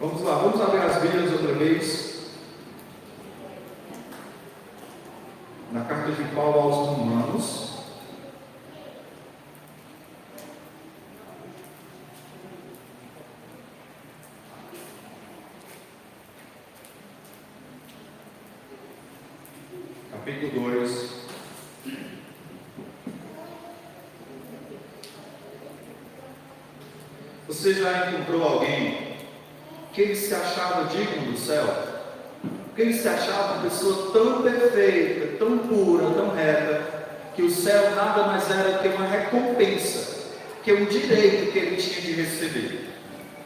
Vamos lá, vamos abrir as Bíblias outra vez. Na carta de Paulo aos Romanos. Capítulo 2. Você já encontrou alguém que ele se achava digno do céu? Que ele se achava uma pessoa tão perfeita, tão pura, tão reta, que o céu nada mais era que uma recompensa, que um direito que ele tinha de receber.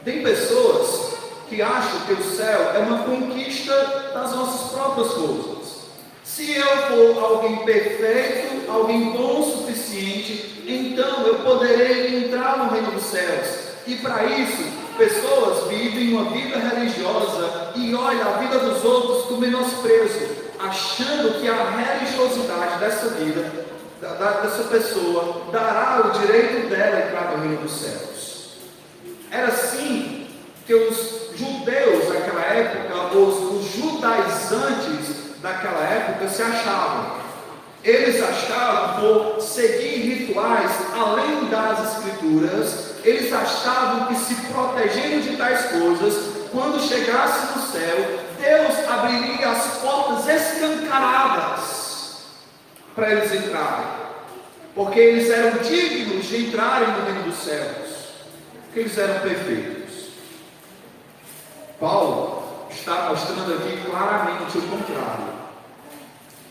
Tem pessoas que acham que o céu é uma conquista das nossas próprias forças. Se eu for alguém perfeito, alguém bom o suficiente, então eu poderei entrar no reino dos céus. E para isso, pessoas vivem uma vida religiosa e olham a vida dos outros com menosprezo, achando que a religiosidade dessa vida, dessa pessoa, dará o direito dela a entrar no reino dos céus. Era assim que os judeus daquela época, os judaizantes daquela época se achavam. Eles achavam, por seguir rituais além das escrituras, eles achavam que se protegendo de tais coisas, quando chegasse no céu, Deus abriria as portas escancaradas para eles entrarem, porque eles eram dignos de entrarem no reino dos céus, porque eles eram perfeitos. Paulo está mostrando aqui claramente o contrário.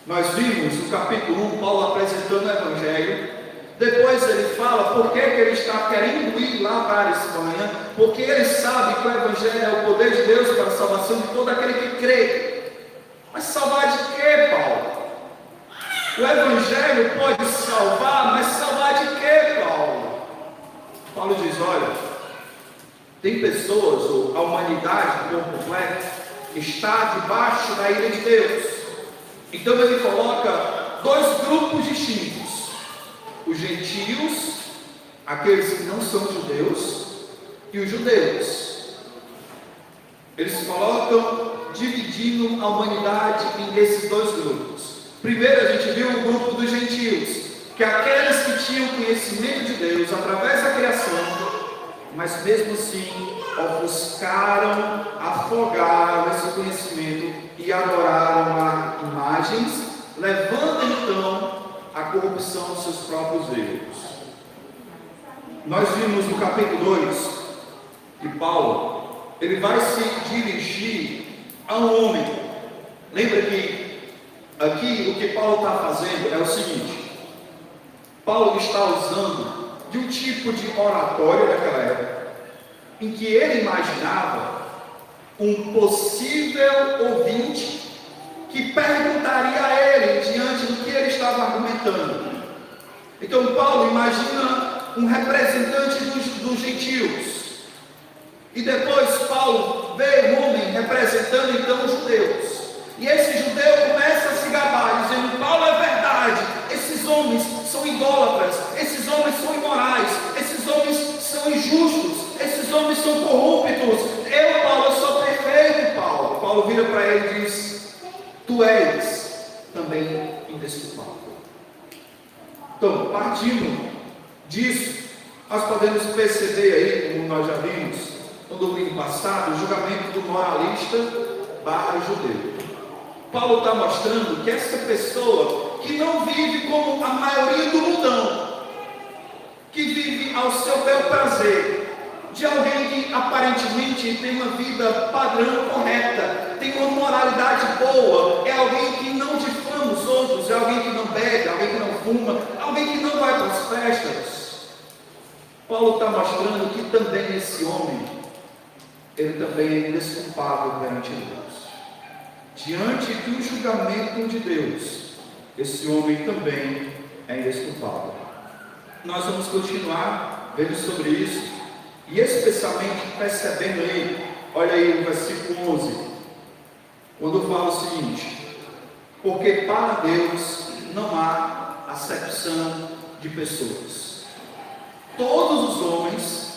Nós vimos no capítulo 1, Paulo apresentando o Evangelho. Depois ele fala por que ele está querendo ir lá para a Espanha, porque ele sabe que o Evangelho é o poder de Deus para a salvação de todo aquele que crê. Mas salvar de quê, Paulo? O Evangelho pode salvar, mas salvar de quê, Paulo? Paulo diz, olha, tem pessoas, ou a humanidade por completo, está debaixo da ira de Deus. Então ele coloca dois grupos distintos: os gentios, aqueles que não são judeus, e os judeus. Eles colocam dividindo a humanidade em esses dois grupos. Primeiro a gente viu o grupo dos gentios, que aqueles que tinham conhecimento de Deus através da criação, mas mesmo assim ofuscaram, afogaram esse conhecimento e adoraram a imagens, levando então a corrupção dos seus próprios erros. Nós vimos no capítulo 2 que Paulo, ele vai se dirigir a um homem. Lembra que aqui o que Paulo está fazendo é o seguinte: Paulo está usando de um tipo de oratório daquela época, em que ele imaginava um possível ouvinte que perguntaria a ele diante do que ele estava argumentando. Então Paulo imagina um representante dos gentios, e depois Paulo vê um homem representando então os judeus, e esse judeu começa a se gabar, dizendo: Paulo é verdade, esses homens são idólatras, esses homens são imorais, esses homens são injustos, esses homens são corruptos. Paulo, eu sou perfeito, Paulo. Paulo vira para ele e diz: tu és também indesculpável. Então, partindo disso, nós podemos perceber aí, como nós já vimos no domingo passado, o julgamento do moralista / judeu. Paulo está mostrando que essa pessoa que não vive como a maioria do mundão, que vive ao seu bel prazer, de alguém que aparentemente tem uma vida padrão correta, tem uma moralidade boa, é alguém que não difama os outros, é alguém que não bebe, alguém que não fuma, alguém que não vai para as festas. Paulo está mostrando que também esse homem, ele também é indesculpável perante Deus. Diante do julgamento de Deus, esse homem também é indesculpável. Nós vamos continuar vendo sobre isso, e especialmente percebendo aí, olha aí o versículo 11, quando fala o seguinte: porque para Deus não há acepção de pessoas, todos os homens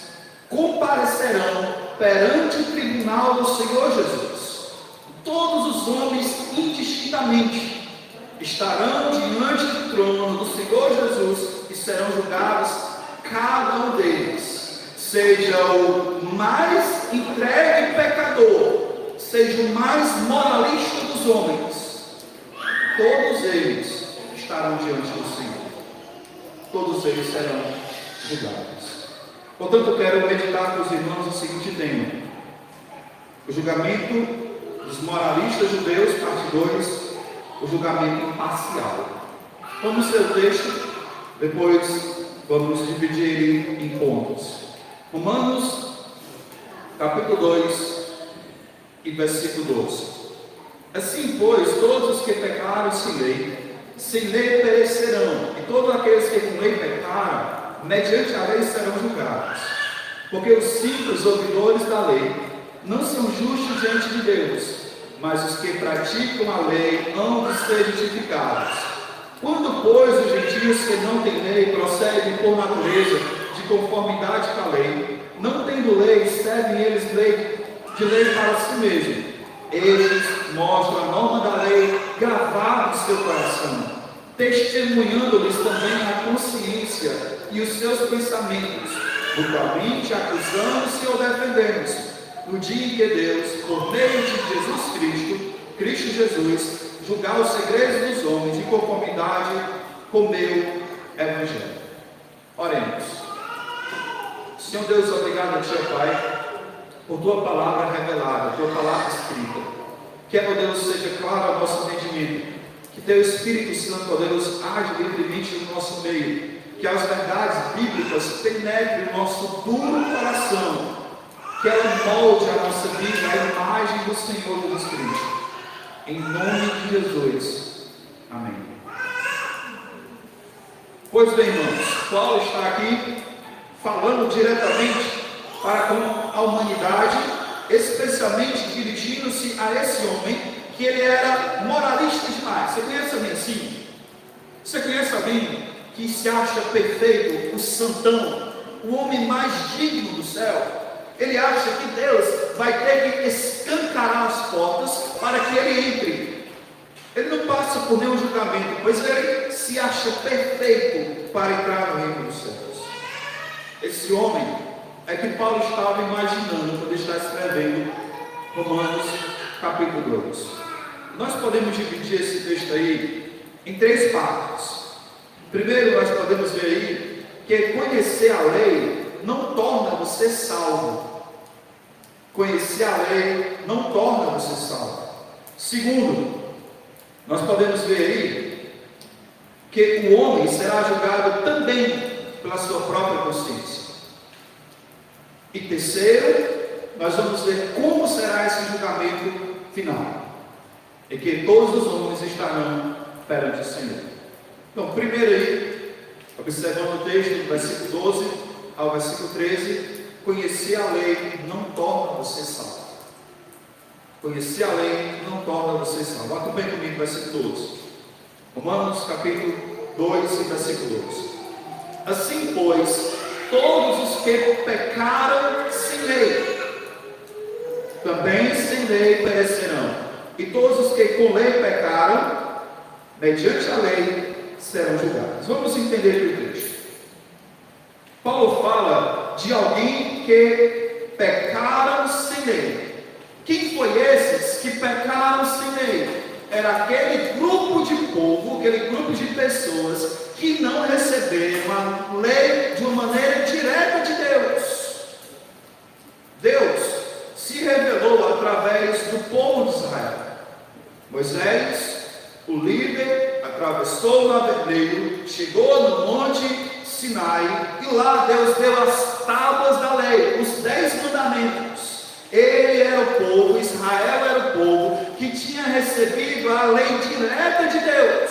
comparecerão perante o tribunal os homens indistintamente estarão diante do trono do Senhor Jesus e serão julgados cada um deles, seja o mais entregue pecador, seja o mais moralista dos homens, todos eles estarão diante do Senhor. Todos eles serão julgados. Portanto, eu quero meditar com os irmãos o seguinte tema: o julgamento dos moralistas judeus, parte 2, o julgamento imparcial. Vamos ler o texto, depois vamos dividir ele em pontos. Romanos, capítulo 2, e versículo 12. Assim, pois, todos os que pecaram sem lei perecerão, e todos aqueles que com lei pecaram, mediante a lei serão julgados. Porque os simples ouvidores da lei não são justos diante de Deus, mas os que praticam a lei hão de ser justificados. Quando, pois, os gentios que não têm lei procedem por natureza de conformidade com a lei, não tendo lei, servem eles de lei para si mesmos. Eles mostram a norma da lei gravada no seu coração, testemunhando-lhes também a consciência e os seus pensamentos, mutuamente acusando-se ou defendendo-se, no dia em que Deus, por meio de Cristo Jesus, julgar os segredos dos homens de conformidade com o meu Evangelho. Oremos. Senhor Deus, obrigado a Ti, Pai, por Tua palavra revelada, Tua palavra escrita. Que, ó Deus, seja claro ao nosso entendimento, que Teu Espírito Santo, ó Deus, age livremente no nosso meio, que as verdades bíblicas penetrem o nosso duro coração, que ela molde a nossa vida à imagem do Senhor Jesus Cristo. Em nome de Jesus. Amém. Pois bem, irmãos, Paulo está aqui falando diretamente para com a humanidade, especialmente dirigindo-se a esse homem, que ele era moralista demais. Você conhece alguém assim? Você conhece alguém que se acha perfeito, o santão, o homem mais digno do céu? Ele acha que Deus vai ter que escancarar as portas para que ele entre. Ele não passa por nenhum julgamento, pois ele se acha perfeito para entrar no reino dos céus. Esse homem é que Paulo estava imaginando quando está escrevendo Romanos capítulo 2. Nós podemos dividir esse texto aí em 3 partes. Primeiro, nós podemos ver aí que conhecer a lei não torna você salvo. Conhecer a lei não torna você salvo. Segundo, nós podemos ver aí que o homem será julgado também pela sua própria consciência. E terceiro, nós vamos ver como será esse julgamento final. E que todos os homens estarão perante o Senhor. Então, primeiro aí, observando o texto do versículo 12 ao versículo 13, conhecer a lei não torna você salvo. Conhecer a lei não torna você salvo. Acompanhe comigo o versículo 12. Romanos capítulo 2 e versículo 12. Assim, pois, todos os que pecaram sem lei, também sem lei perecerão. E todos os que com lei pecaram, mediante a lei, serão julgados. Vamos entender o texto. Paulo fala de alguém que pecaram sem lei. Quem foi esses que pecaram sem lei? Era aquele grupo de povo, aquele grupo de pessoas que não receberam a lei de uma maneira direta de Deus. Deus se revelou através do povo de Israel. Moisés, o líder, atravessou o Mar Vermelho, chegou no monte Sinai, e lá Deus deu as tábuas da lei, os 10 mandamentos. Ele era o povo, Israel era o povo que tinha recebido a lei direta de Deus,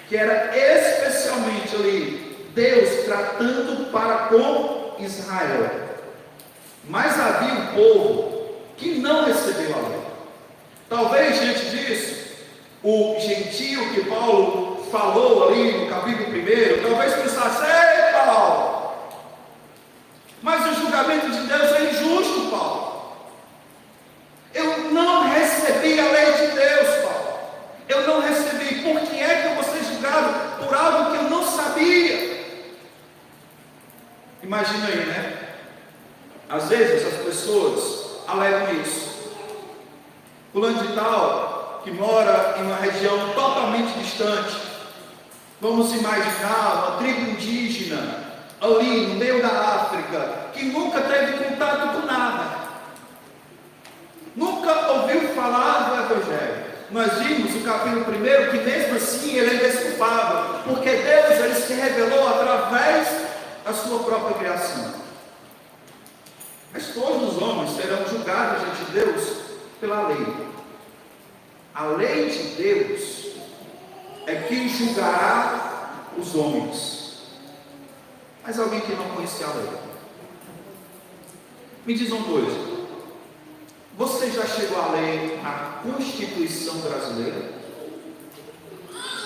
que era especialmente ali Deus tratando para com Israel. Mas havia um povo que não recebeu a lei. Talvez diante disso, o gentio que Paulo falou ali no capítulo 1, talvez pensasse: ei, Paulo, mas o julgamento de Deus é injusto, Paulo. Eu não pessoas alegam isso. Fulano de tal, que mora em uma região totalmente distante, vamos imaginar uma tribo indígena, ali no meio da África, que nunca teve contato com nada, nunca ouviu falar do Evangelho. Nós vimos no capítulo 1 que mesmo assim ele é desculpado, porque Deus ele se revelou através da sua própria criação. Mas todos os homens serão julgados diante de Deus pela lei. A lei de Deus é quem julgará os homens. Mas alguém que não conhecia a lei, me diz uma coisa: você já chegou a ler a Constituição brasileira?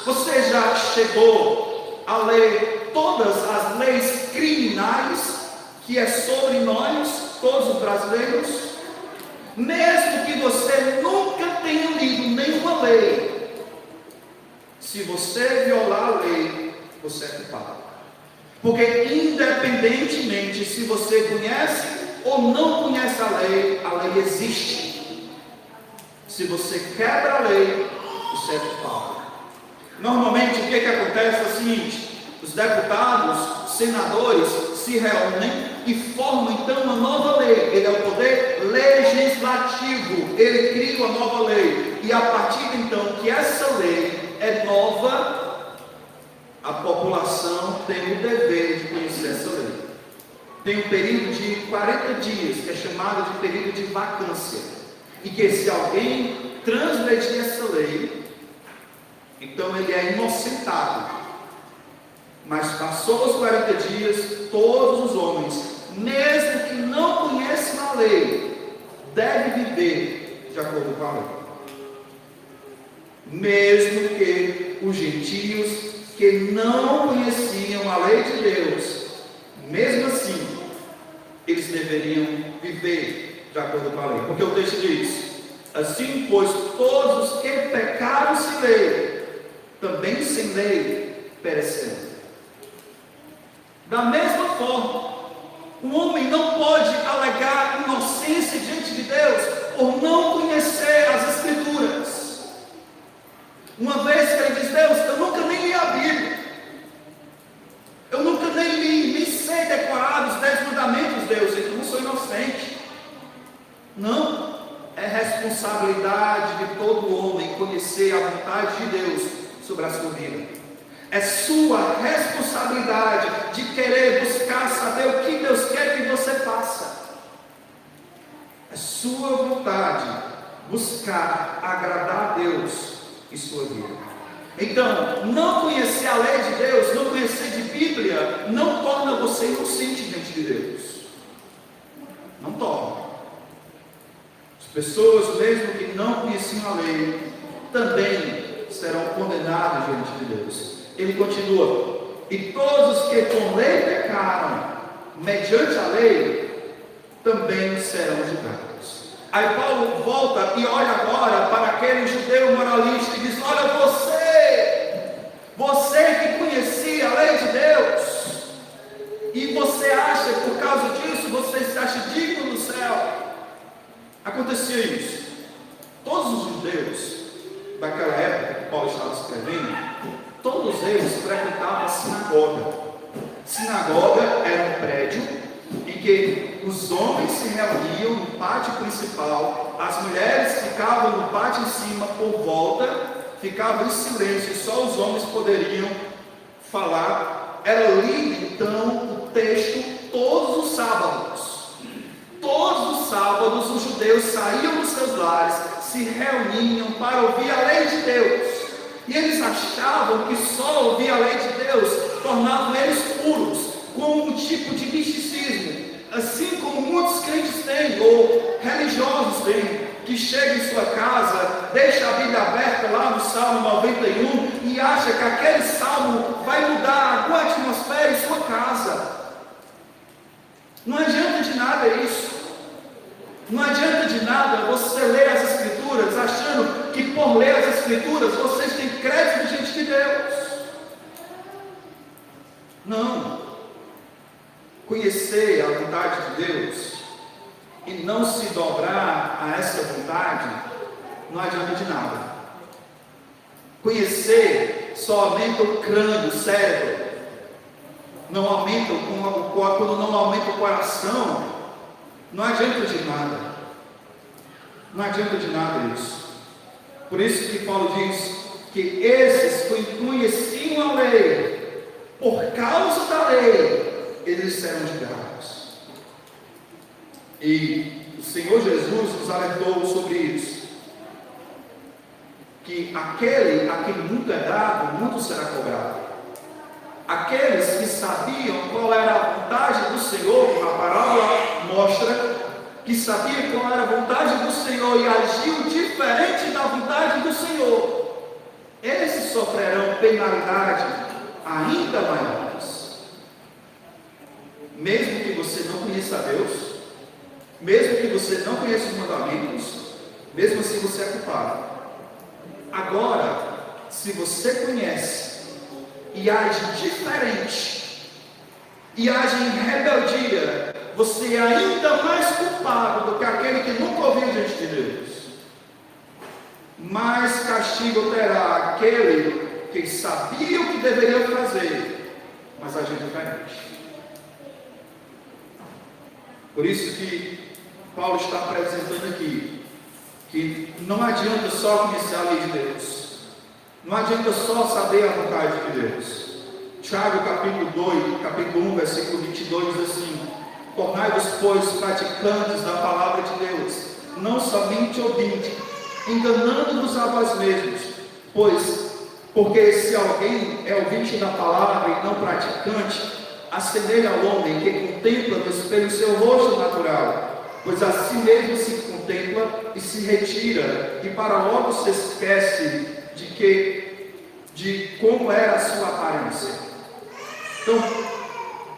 Você já chegou a ler todas as leis criminais que é sobre nós, todos os brasileiros? Mesmo que você nunca tenha lido nenhuma lei, se você violar a lei, você é culpado. Porque independentemente se você conhece ou não conhece a lei existe. Se você quebra a lei, você é culpado. Normalmente o que acontece é o seguinte: os deputados, senadores se reúnem e formam então uma nova lei. Ele é o poder legislativo, ele cria uma nova lei, e a partir de então que essa lei é nova, a população tem o dever de conhecer essa lei. Tem um período de 40 dias, que é chamado de período de vacância, e que se alguém transgredir essa lei, então ele é inocentado. Mas passou os 40 dias, todos os homens, mesmo que não conheçam a lei, devem viver de acordo com a lei. Mesmo que os gentios que não conheciam a lei de Deus, mesmo assim, eles deveriam viver de acordo com a lei. Porque o texto diz: assim, pois, todos os que pecaram sem lei, também sem lei perecerão. Da mesma forma, o homem não pode alegar inocência diante de Deus por não conhecer as Escrituras. Uma vez que ele diz: Deus, eu nunca nem li a Bíblia, eu nunca nem sei decorar os 10 mandamentos, Deus, então eu não sou inocente. Não, é responsabilidade de todo homem conhecer a vontade de Deus sobre a sua vida. É sua responsabilidade de querer buscar saber o que Deus quer que você faça. É sua vontade buscar agradar a Deus em sua vida. Então, não conhecer a lei de Deus, não conhecer de Bíblia, não torna você inocente diante de Deus. Não torna. As pessoas, mesmo que não conheciam a lei, também serão condenadas diante de Deus. Ele continua: e todos os que com lei pecaram, mediante a lei, também serão julgados. Aí Paulo volta e olha agora para aquele judeu moralista e diz: olha, você que conhecia a lei de Deus, e você acha, por causa disso, você se acha digno do céu. Acontecia isso. Todos os judeus daquela época que Paulo estava escrevendo, todos eles frequentavam a sinagoga. Sinagoga era um prédio em que os homens se reuniam no pátio principal, as mulheres ficavam no pátio em cima por volta, ficavam em silêncio, e só os homens poderiam falar. Era lido então o texto todos os sábados. Todos os sábados os judeus saíam dos seus lares, se reuniam para ouvir a lei de Deus. E eles achavam que só ouvir a lei de Deus tornava eles puros, com um tipo de misticismo, assim como muitos crentes têm, ou religiosos têm, que chega em sua casa, deixa a Bíblia aberta lá no Salmo 91 e acha que aquele salmo vai mudar alguma atmosfera em sua casa. Não adianta de nada isso. Não adianta de nada você ler as Escrituras achando que por ler as Escrituras vocês têm crédito diante de Deus. Não. Conhecer a vontade de Deus e não se dobrar a essa vontade, não adianta de nada. Conhecer só aumenta o crânio, o cérebro. Não aumenta quando não aumenta o coração, não adianta de nada. Não adianta de nada isso. Por isso que Paulo diz que esses que conheciam a lei, por causa da lei, eles serão julgados. E o Senhor Jesus nos alertou sobre isso. Que aquele a quem muito é dado, muito será cobrado. Aqueles que sabiam qual era a vontade do Senhor, como a parábola mostra, que sabiam qual era a vontade do Senhor e agiam diferente da vontade do Senhor, esses sofrerão penalidade ainda maiores. Mesmo que você não conheça Deus, mesmo que você não conheça os mandamentos, mesmo assim você é culpado. Agora, se você conhece e age diferente, e age em rebeldia, você é ainda mais culpado do que aquele que nunca ouviu diante de Deus. Mais castigo terá aquele que sabia o que deveria fazer, mas agiu diferente. Por isso que Paulo está apresentando aqui, que não adianta só conhecer a lei de Deus, não adianta só saber a vontade de Deus. Tiago capítulo 1, versículo 22 diz assim: tornai-vos, pois, praticantes da palavra de Deus, não somente ouvintes, enganando-vos a vós mesmos, porque se alguém é ouvinte da palavra e não praticante, assemelha ao homem que contempla no espelho seu rosto natural, pois assim mesmo se contempla e se retira, e para logo se esquece de como era a sua aparência. Então,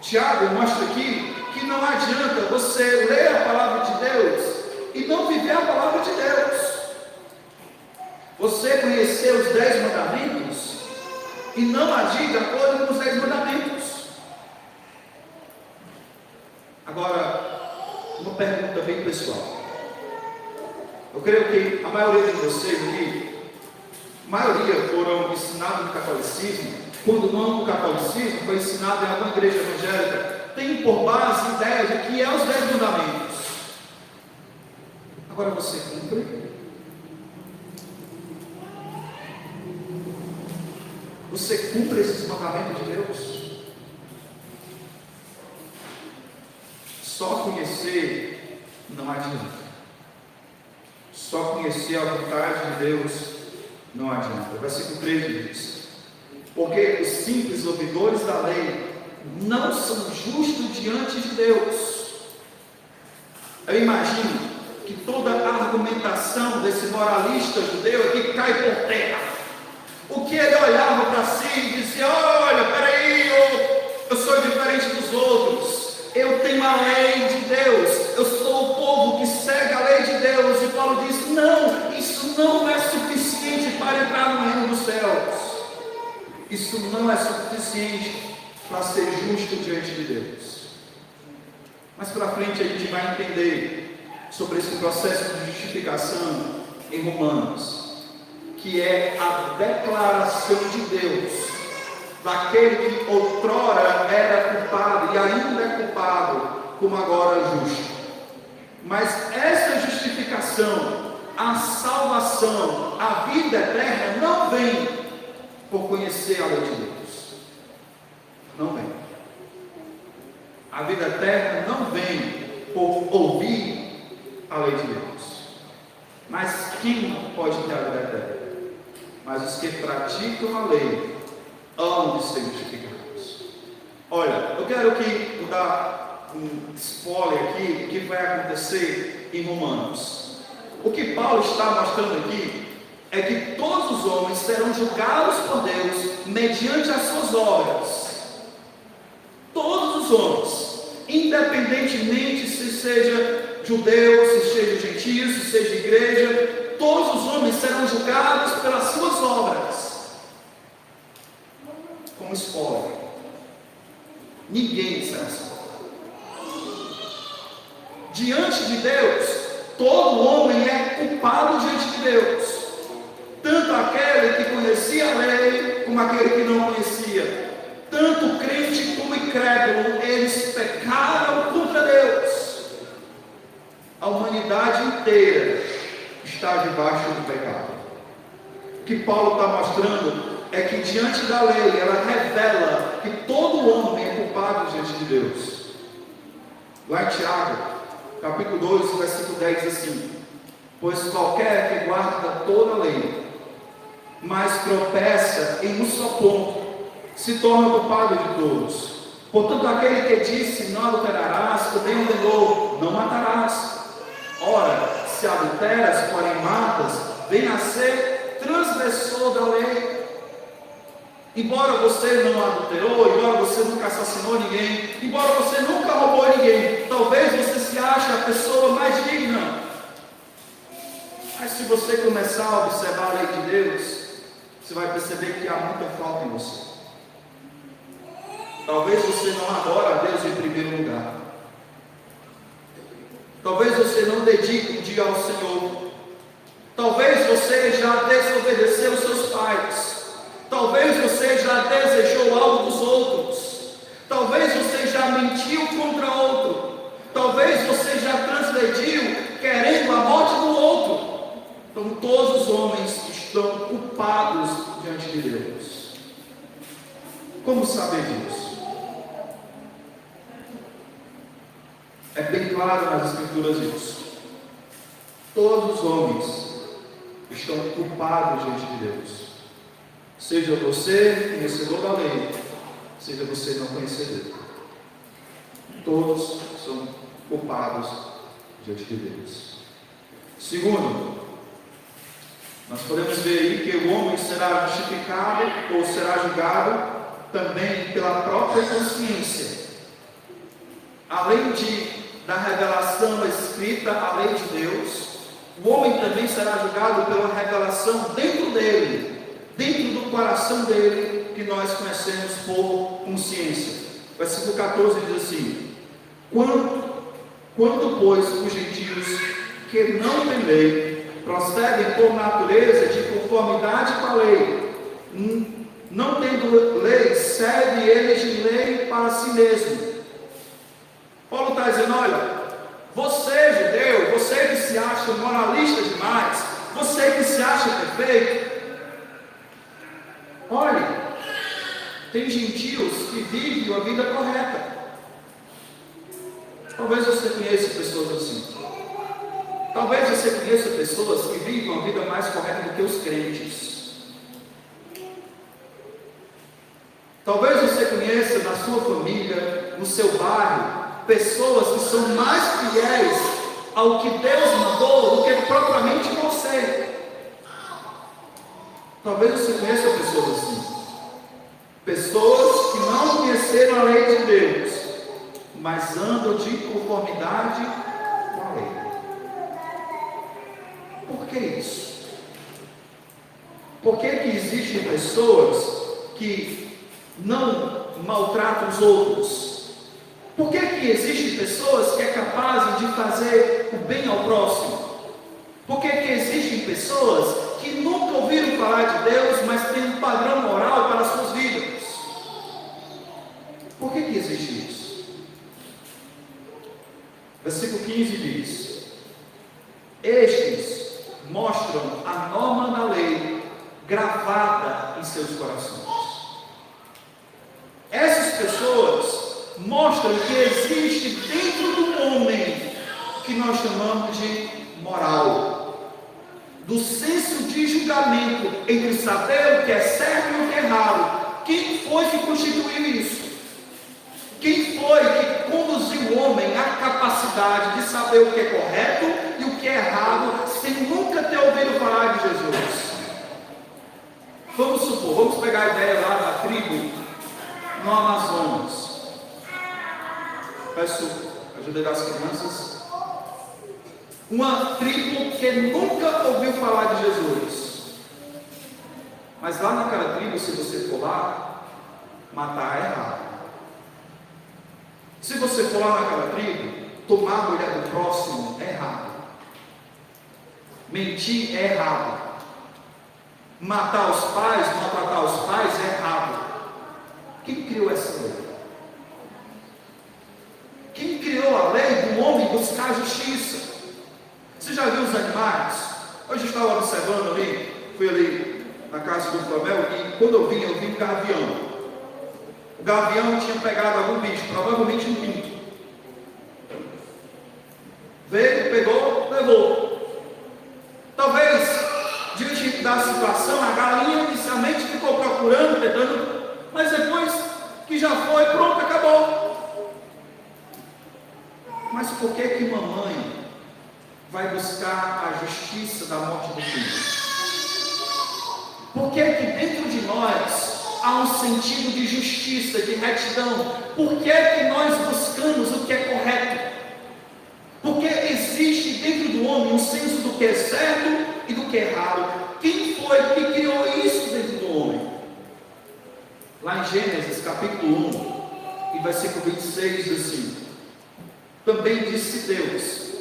Tiago mostra aqui que não adianta você ler a palavra de Deus e não viver a palavra de Deus. Você conhecer os 10 mandamentos e não agir de acordo com os 10 mandamentos. Agora, uma pergunta bem pessoal. Eu creio que a maioria de vocês aqui, a maioria foram ensinados no catolicismo. Quando não no catolicismo, foi ensinado em alguma igreja evangélica, tem por base a ideia de que é os 10 mandamentos. Agora você cumpre? Você cumpre esses mandamentos de Deus? Só conhecer não adianta. Só conhecer a vontade de Deus não adianta. O versículo 13 diz: porque os simples ouvidores da lei não são justos diante de Deus. Eu imagino que toda a argumentação desse moralista judeu aqui cai por terra. O que ele olhava para si e dizia: olha, peraí, eu sou diferente dos outros, eu tenho a lei de Deus, eu sou o povo que segue a lei de Deus. E Paulo diz: não, isso não é suficiente para entrar no reino dos céus. Isso não é suficiente para ser justo diante de Deus. Mais para frente a gente vai entender sobre esse processo de justificação em Romanos, que é a declaração de Deus daquele que outrora era culpado e ainda é culpado, como agora é justo. Mas essa justificação, a salvação, a vida eterna não vem por conhecer a lei de Deus. Não vem. A vida eterna não vem por ouvir a lei de Deus. Mas quem pode ter a vida eterna? Mas os que praticam a lei hão de ser justificados. Olha, eu quero aqui dar um spoiler aqui do que vai acontecer em Romanos. O que Paulo está mostrando aqui é que todos os homens serão julgados por Deus mediante as suas obras. Todos os homens, independentemente se seja judeu, se seja gentio, se seja igreja, todos os homens serão julgados pelas suas obras. Como spoiler, ninguém será salvo. diante de Deus, todo homem é culpado diante de Deus. Tanto aquele que conhecia a lei, como aquele que não conhecia. Tanto crente como incrédulo, eles pecaram contra Deus. A humanidade inteira está debaixo do pecado. O que Paulo está mostrando é que diante da lei, ela revela que todo homem é culpado diante de Deus. Lá em Tiago, capítulo 2, versículo 10 diz assim: pois qualquer que guarda toda a lei, mas tropeça em um só ponto, se torna culpado de todos. Portanto, aquele que disse não adulterarás, também ordenou não matarás. Ora, se adulteras, porém matas, vem a ser transgressor da lei. Embora você não adulterou, embora você nunca assassinou ninguém, embora você nunca roubou ninguém, talvez você se ache a pessoa mais digna. Mas se você começar a observar a lei de Deus, você vai perceber que há muita falta em você. Talvez você não adore a Deus em primeiro lugar. Talvez você não dedique um dia ao Senhor. Talvez você já desobedeceu os seus pais. Talvez você já desejou algo dos outros. Talvez você já mentiu contra outro. Talvez você já transgrediu querendo a morte do outro. Então todos os homens estão culpados diante de Deus. Como saber disso? É bem claro nas Escrituras isso. Todos os homens estão culpados diante de Deus. Seja você conhecedor da lei, seja você não conhecedor. Todos são culpados diante de Deus. Segundo, nós podemos ver aí que o homem será justificado ou será julgado também pela própria consciência. Além da revelação escrita, a lei de Deus, o homem também será julgado pela revelação dentro dele, dentro do coração dele, que nós conhecemos por consciência. Versículo 14 diz assim: quanto pois os gentios que não têm lei procedem por natureza de conformidade com a lei, não tendo lei, serve eles de lei para si mesmo. Paulo está dizendo: olha, você judeu, você que se acha moralista demais, você que se acha perfeito, olhe, tem gentios que vivem a vida correta. Talvez você conheça pessoas assim. Talvez você conheça pessoas que vivem uma vida mais correta do que os crentes. Talvez você conheça na sua família, no seu bairro, pessoas que são mais fiéis ao que Deus mandou do que propriamente você. Talvez você conheça pessoas assim. Pessoas que não conheceram a lei de Deus, mas andam de conformidade com a lei. Por que isso? Por que existem pessoas que não maltratam os outros? Por que existem pessoas que é capazes de fazer o bem ao próximo? Por que existem pessoas que nunca ouviram falar de Deus, mas têm um padrão moral para as suas vidas? Por que existe isso? Versículo 15 diz: estes mostram a norma da lei gravada em seus corações. Essas pessoas mostram que existe dentro do homem o que nós chamamos de moral, do senso de julgamento entre saber o que é certo e o que é errado. Quem foi que constituiu isso? Quem foi que conduziu o homem à capacidade de saber o que é correto e o que é errado, sem nunca ter ouvido falar de Jesus? Vamos supor, vamos pegar a ideia lá da tribo no Amazonas. Peço ajuda das crianças. Uma tribo que nunca ouviu falar de Jesus. Mas lá naquela tribo, se você for lá, matar é errado. Se você for lá naquela tribo, tomar a mulher do próximo é errado. Mentir é errado. Matar os pais, maltratar os pais é errado. Quem criou essa lei? Quem criou a lei do homem buscar a justiça? Você já viu os animais? Hoje eu estava observando ali, fui ali na casa do Tomel, e quando eu vi um gavião. O gavião tinha pegado algum bicho, provavelmente um pinto. Veio, pegou, levou. Talvez, diante da situação, a galinha inicialmente ficou procurando, tentando, mas depois que já foi, pronto, acabou. Mas por que mamãe vai buscar a justiça da morte do filho? Por que dentro de nós há um sentido de justiça, de retidão? Por que nós buscamos o que é correto? Porque existe dentro do homem um senso do que é certo e do que é errado. Quem foi que criou isso dentro do homem? Lá em Gênesis capítulo 1 e versículo 26 diz assim: também disse Deus: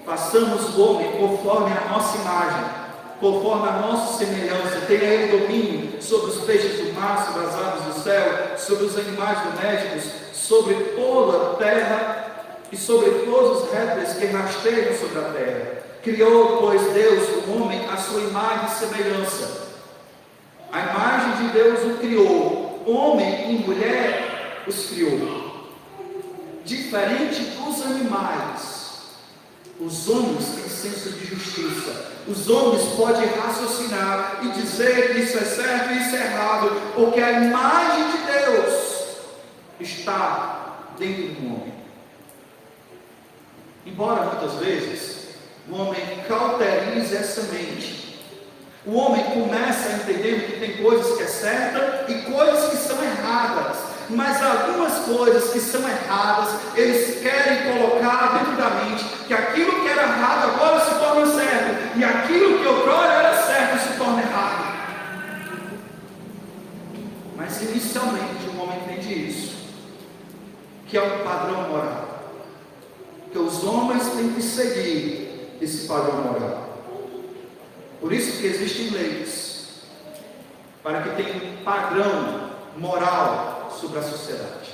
façamos o homem conforme a nossa imagem, conforme a nossa semelhança, tenha ele domínio sobre os peixes do mar, sobre as aves do céu, sobre os animais domésticos, sobre toda a terra e sobre todos os répteis que rasteiam sobre a terra. Criou, pois, Deus o homem à sua imagem e semelhança. A imagem de Deus o criou, homem e mulher os criou. Diferente dos animais, os homens têm senso de justiça. Os homens podem raciocinar e dizer que isso é certo e isso é errado, porque a imagem de Deus está dentro do homem. Embora muitas vezes o homem cauterize essa mente, o homem começa a entender que tem coisas que é certa e coisas que são erradas, mas algumas coisas que são erradas, eles querem colocar dentro da mente que aquilo que era errado agora se torna certo, e aquilo que outrora era certo se torna errado. Mas inicialmente o homem entende isso, que é um padrão moral, que os homens têm que seguir esse padrão moral. Por isso que existem leis, para que tenha um padrão moral sobre a sociedade.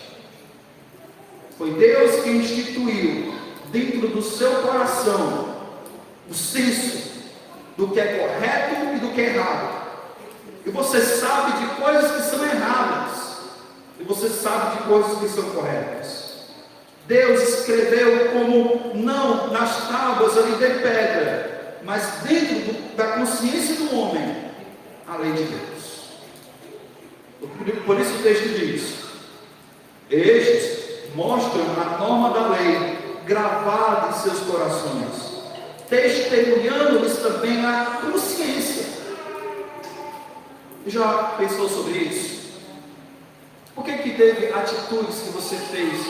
Foi Deus que instituiu dentro do seu coração o senso do que é correto e do que é errado. E você sabe de coisas que são erradas, e você sabe de coisas que são corretas. Deus escreveu como não nas tábuas ali de pedra, mas dentro da consciência do homem, a lei de Deus. Por isso o texto diz: estes mostram a norma da lei gravada em seus corações, testemunhando-lhes também a consciência. Já pensou sobre isso? Por que teve atitudes que você fez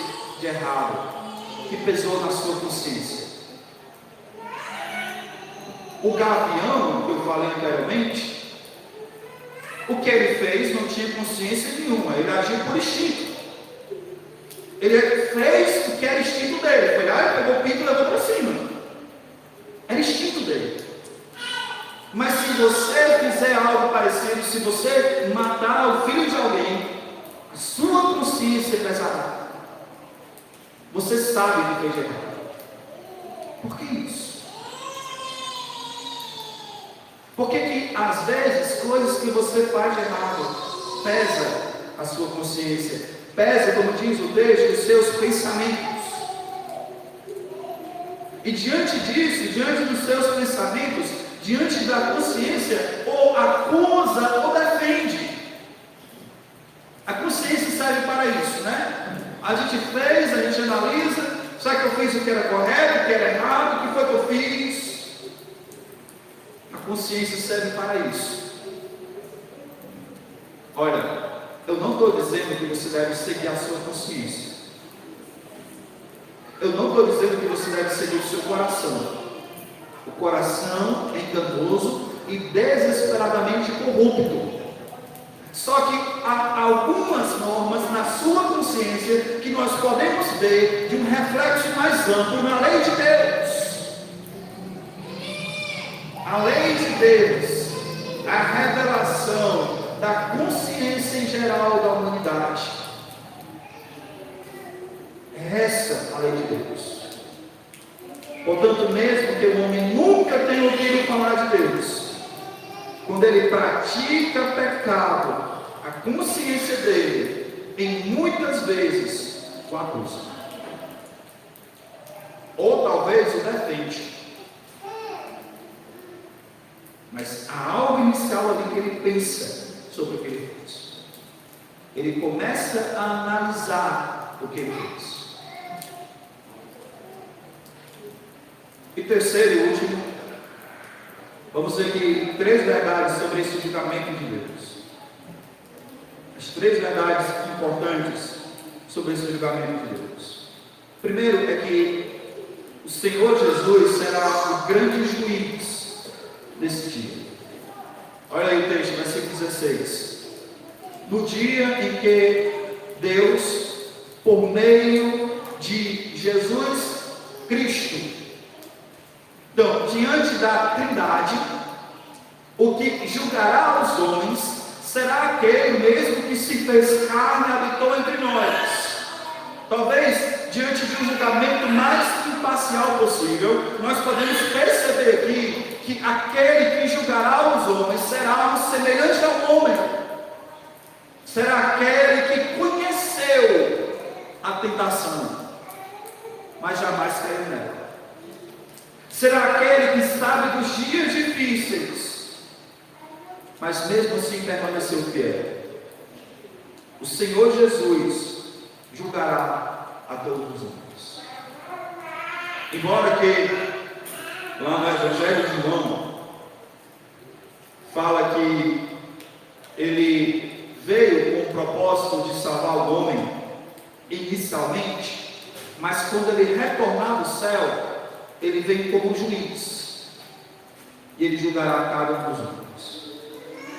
de errado, que pesou na sua consciência? O gavião, que eu falei anteriormente, o que ele fez não tinha consciência nenhuma, ele agiu por instinto. Ele fez o que era instinto dele, foi lá, ele pegou o pico e levou para cima. Era instinto dele. Mas se você fizer algo parecido, se você matar o filho de alguém, a sua consciência pesará. Você sabe que fez de errado. Por que isso? Por que às vezes coisas que você faz de errado pesa a sua consciência? Pesa, como diz o texto, os seus pensamentos. E diante disso, diante dos seus pensamentos, diante da consciência, ou acusa ou defende. A consciência serve para isso, né? A gente fez, a gente analisa, será que eu fiz o que era correto, o que era errado, o que foi que eu fiz? A consciência serve para isso. Olha, eu não estou dizendo que você deve seguir a sua consciência. Eu não estou dizendo que você deve seguir o seu coração. O coração é enganoso e desesperadamente corrupto. Só que há algumas normas na sua consciência que nós podemos ver de um reflexo mais amplo na lei de Deus. A lei de Deus, a revelação da consciência em geral da humanidade. É essa a lei de Deus. Portanto, mesmo que o homem nunca tenha ouvido falar de Deus, quando ele pratica pecado, a consciência dele, em muitas vezes, o acusa. Ou talvez o defende. Mas há algo inicial ali que ele pensa sobre o que ele fez. Ele começa a analisar o que ele fez. E terceiro e último, vamos ver aqui 3 verdades sobre esse julgamento de Deus. As 3 verdades importantes sobre esse julgamento de Deus. Primeiro é que o Senhor Jesus será o grande juiz nesse dia. Olha aí o texto, versículo 16. No dia em que Deus, por meio de Jesus Cristo, então, diante da Trindade, o que julgará os homens será aquele mesmo que se fez carne e habitou entre nós. Talvez, diante de um julgamento mais imparcial possível, nós podemos perceber aqui que aquele que julgará os homens será um semelhante ao homem. Será aquele que conheceu a tentação, mas jamais caiu nela. Será aquele que sabe dos dias difíceis, mas mesmo assim permaneceu fiel. O Senhor Jesus julgará a todos os homens. Embora que lá no Evangelho de João fala que ele veio com o propósito de salvar o homem inicialmente, mas quando ele retornar do céu, ele vem como juiz, e ele julgará cada um dos homens.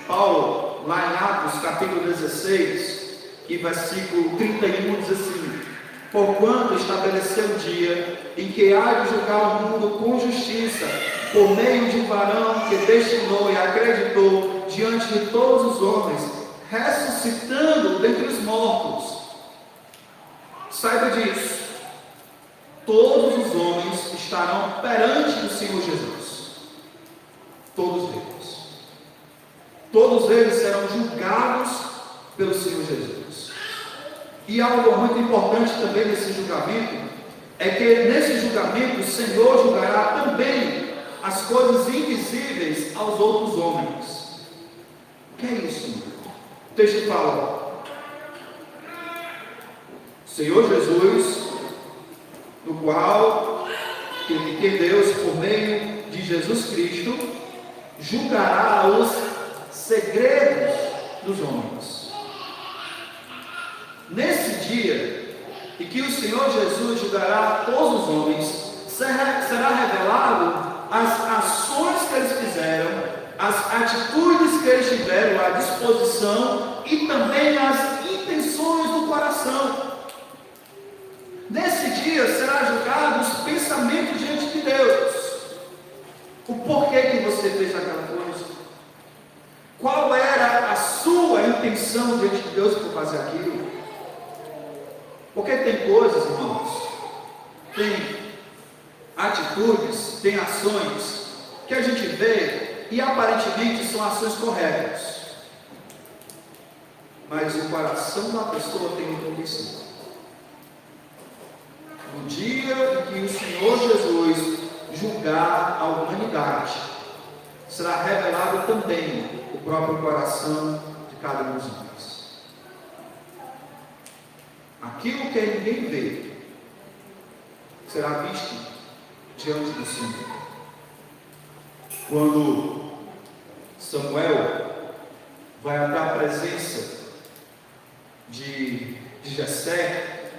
Paulo, lá em Atos capítulo 16, e versículo 31, diz assim: porquanto estabeleceu o dia em que há de julgar o mundo com justiça, por meio de um varão que destinou e acreditou diante de todos os homens, ressuscitando dentre os mortos. Saiba disso. Todos os homens estarão perante o Senhor Jesus. Todos eles. Todos eles serão julgados pelo Senhor Jesus. E algo muito importante também nesse julgamento é que nesse julgamento o Senhor julgará também as coisas invisíveis aos outros homens. O que é isso? O texto fala: Senhor Jesus, no qual que Deus, por meio de Jesus Cristo, julgará os segredos dos homens. Nesse dia em que o Senhor Jesus julgará todos os homens, será revelado as ações que eles fizeram, as atitudes que eles tiveram à disposição e também as intenções do coração. Nesse dia será julgado os pensamentos diante de Deus. O porquê que você fez aquela coisa? Qual era a sua intenção diante de Deus por fazer aquilo? Porque tem coisas, irmãos, tem atitudes, tem ações que a gente vê e aparentemente são ações corretas, mas o coração da pessoa tem outra intenção. No dia em que o Senhor Jesus julgar a humanidade, será revelado também o próprio coração de cada um dos homens. Aquilo que ninguém vê será visto diante do Senhor. Quando Samuel vai até a presença de Jessé,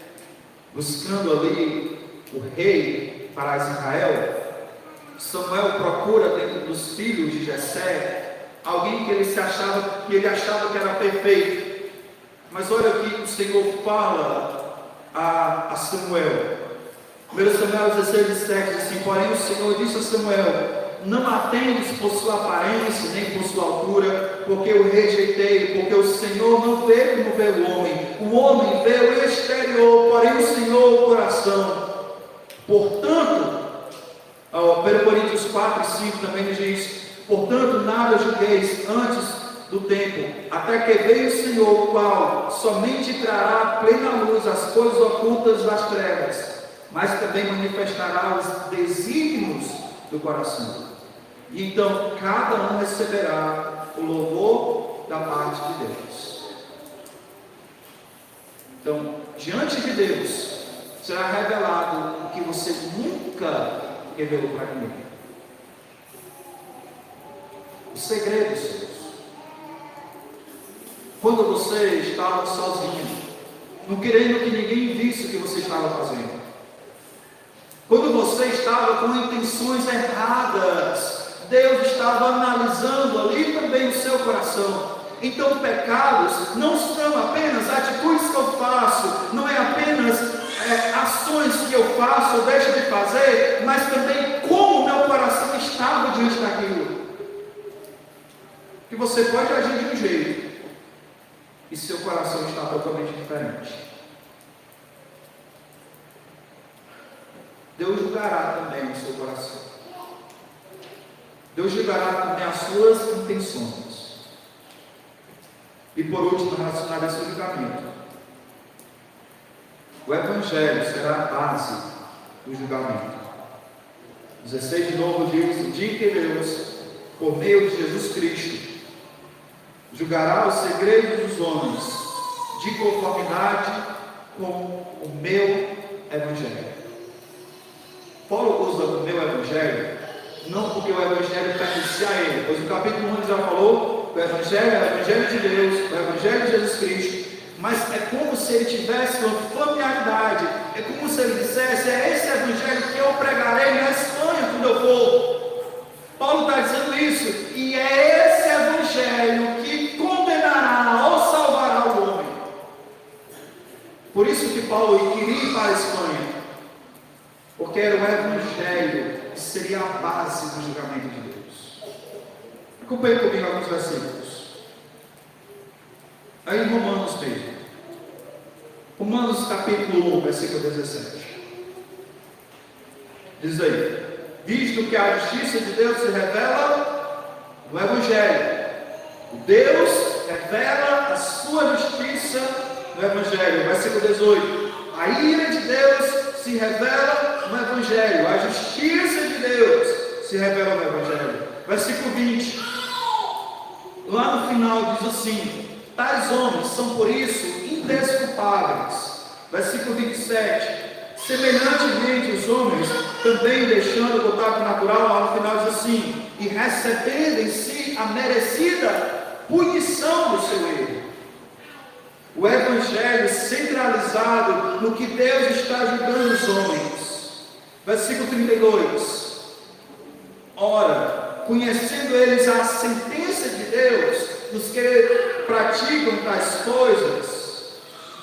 buscando ali o rei para Israel, Samuel procura dentro dos filhos de Jessé alguém que ele achava que era perfeito. Mas olha o que o Senhor fala a Samuel. 1 Samuel 16:7 diz assim: porém o Senhor disse a Samuel: não atendes por sua aparência, nem por sua altura, porque eu rejeitei, porque o Senhor não vê como vê o homem vê o exterior, porém o Senhor o coração. Portanto, 1 Coríntios 4:5 também nos diz: portanto, nada julgueis antes do tempo, até que veio o Senhor, o qual somente trará à plena luz as coisas ocultas das trevas, mas também manifestará os desígnios do coração. E então cada um receberá o louvor da parte de Deus. Então, diante de Deus, será revelado o que você nunca revelou para ninguém. Os segredos seus. Quando você estava sozinho, não querendo que ninguém visse o que você estava fazendo. Quando você estava com intenções erradas, Deus estava analisando ali também o seu coração. Então, pecados não são apenas atitudes que eu faço, não é apenas ações que eu faço ou deixo de fazer, mas também como meu coração estava diante daquilo. Que você pode agir de um jeito e seu coração está totalmente diferente. Deus julgará também o seu coração. Deus julgará também as suas intenções. E por último, relacionado a esse julgamento, o Evangelho será a base do julgamento. 16 de novo diz: o dia em que Deus, por meio de Jesus Cristo, julgará os segredos dos homens, de conformidade com o meu Evangelho. Paulo usa o meu Evangelho não porque o Evangelho pertencia a ele, pois o capítulo 1 já falou: o Evangelho é o Evangelho de Deus, o Evangelho de Jesus Cristo. Mas é como se ele tivesse uma familiaridade, é como se ele dissesse: é esse Evangelho que eu pregarei na Espanha quando eu for. Paulo está dizendo isso, e é esse Evangelho que condenará ou salvará o homem. Por isso que Paulo queria ir para a Espanha, porque era o Evangelho que seria a base do julgamento de Deus. Acompanhe comigo alguns versículos. Aí em Romanos mesmo. Romanos capítulo 1, versículo 17. Diz aí: visto que a justiça de Deus se revela no Evangelho. Deus revela a sua justiça no Evangelho. Versículo 18. A ira de Deus se revela no Evangelho. A justiça de Deus se revela no Evangelho. Versículo 20. Lá no final diz assim: tais homens são por isso indesculpáveis. Versículo 27. Semelhantemente os homens, também deixando o contato natural, lá no final diz assim: e recebendo em si a merecida punição do seu erro. O Evangelho centralizado no que Deus está julgando os homens. Versículo 32. Ora, conhecendo eles a sentença de Deus, os que praticam tais coisas,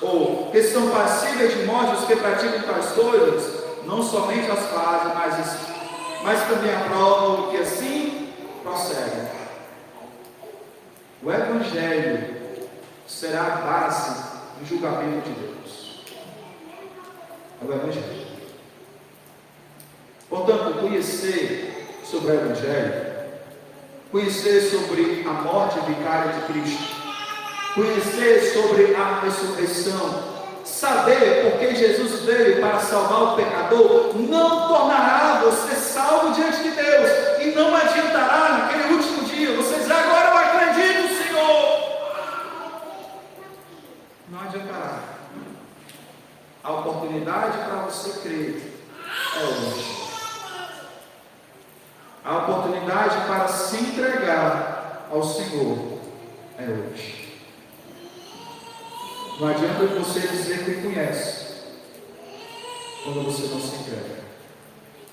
ou que são passíveis de morte, os que praticam tais coisas, não somente as fazem, mas também aprovam que assim procedem. O Evangelho será a base do julgamento de Deus. É o Evangelho. Portanto, conhecer sobre o Evangelho, conhecer sobre a morte vicária de Cristo, conhecer sobre a ressurreição, saber porque Jesus veio para salvar o pecador, não tornará você salvo diante de Deus, e não adiantará naquele último dia você dizer: agora eu acredito no Senhor. Não adiantará. A oportunidade para você crer é hoje. A oportunidade para se entregar ao Senhor é hoje. Não adianta você dizer que conhece quando você não se entrega.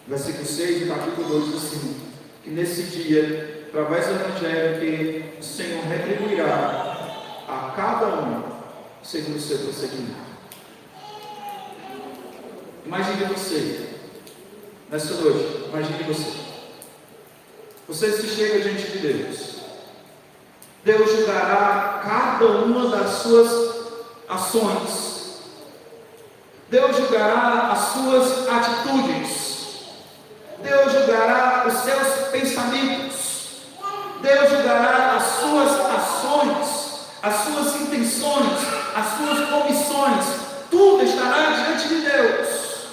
Versículo 6 do capítulo 2 diz assim: que nesse dia através do Evangelho, que o Senhor retribuirá a cada um segundo o seu procedimento. Imagine você, nessa noite, imagine você. Você se chega diante de Deus. Deus julgará cada uma das suas ações. Deus julgará as suas atitudes. Deus julgará os seus pensamentos. Deus julgará as suas ações, as suas intenções, as suas omissões. Tudo estará diante de Deus.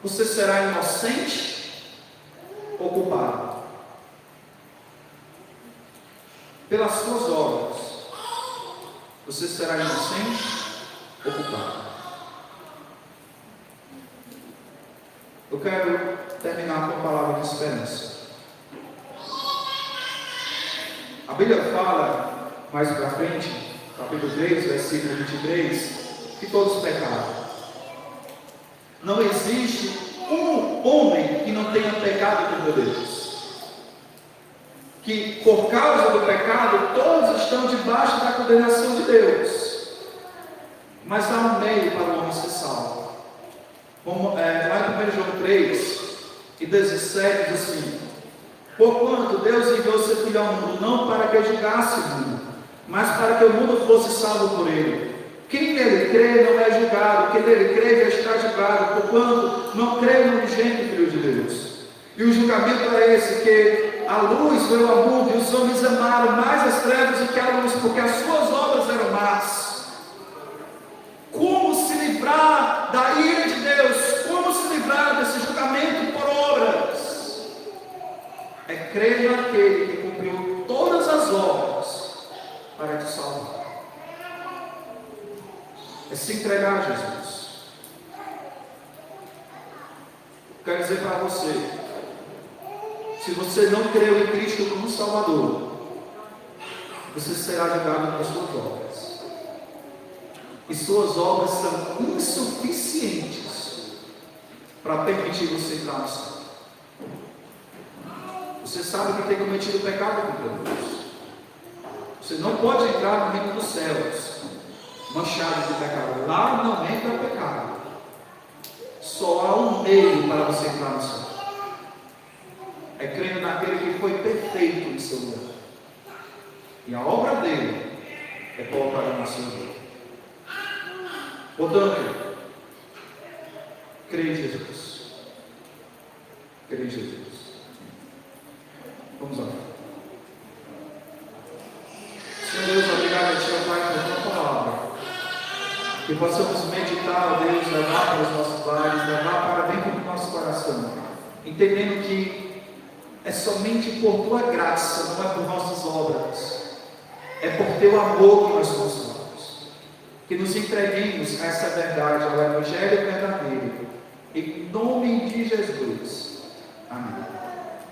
Você será inocente ou culpado? Pelas suas obras, você será inocente ou culpado? Eu quero terminar com a palavra de esperança. A Bíblia fala, mais para frente, capítulo 3, versículo 23, que todos pecaram. Não existe um homem que não tenha pecado contra Deus. Que por causa do pecado, todos estão debaixo da condenação de Deus. Mas há um meio para o homem ser salvo. Como, lá em 1 João 3 e 17 diz assim: porquanto Deus enviou seu Filho ao mundo, não para que julgasse o mundo, mas para que o mundo fosse salvo por ele. Quem nele crê não é julgado, quem nele crê já está julgado, porquanto não crê no unigênito Filho de Deus. E o julgamento é esse, que a luz veio ao mundo, e os homens amaram mais as trevas do que a luz, porque as suas obras eram más. Como se livrar da ira de Deus? Como se livrar desse julgamento por obras? É crer naquele que cumpriu todas as obras para te salvar. É se entregar a Jesus. Quero dizer para você, se você não creu em Cristo como Salvador, você será julgado pelas suas obras. E suas obras são insuficientes para permitir você entrar no céu. Você sabe que tem cometido pecado contra Deus. Você não pode entrar no reino dos céus manchado de pecado. Lá não entra pecado. Só há um meio para você entrar no céu. É crendo naquele que foi perfeito em seu lugar. E a obra dele é colocada na sua vida. Portanto, creia em Jesus. Creia em Jesus. Vamos lá. Senhor Deus, obrigado a Ti, ó Pai, por Tua palavra. Que possamos meditar, ó Deus, levar para os nossos lares, levar para dentro do nosso coração, entendendo que é somente por Tua graça, não é por nossas obras, é por Teu amor que nós somos salvos. Que nos entreguemos a essa verdade, ao Evangelho verdadeiro, em nome de Jesus. Amém.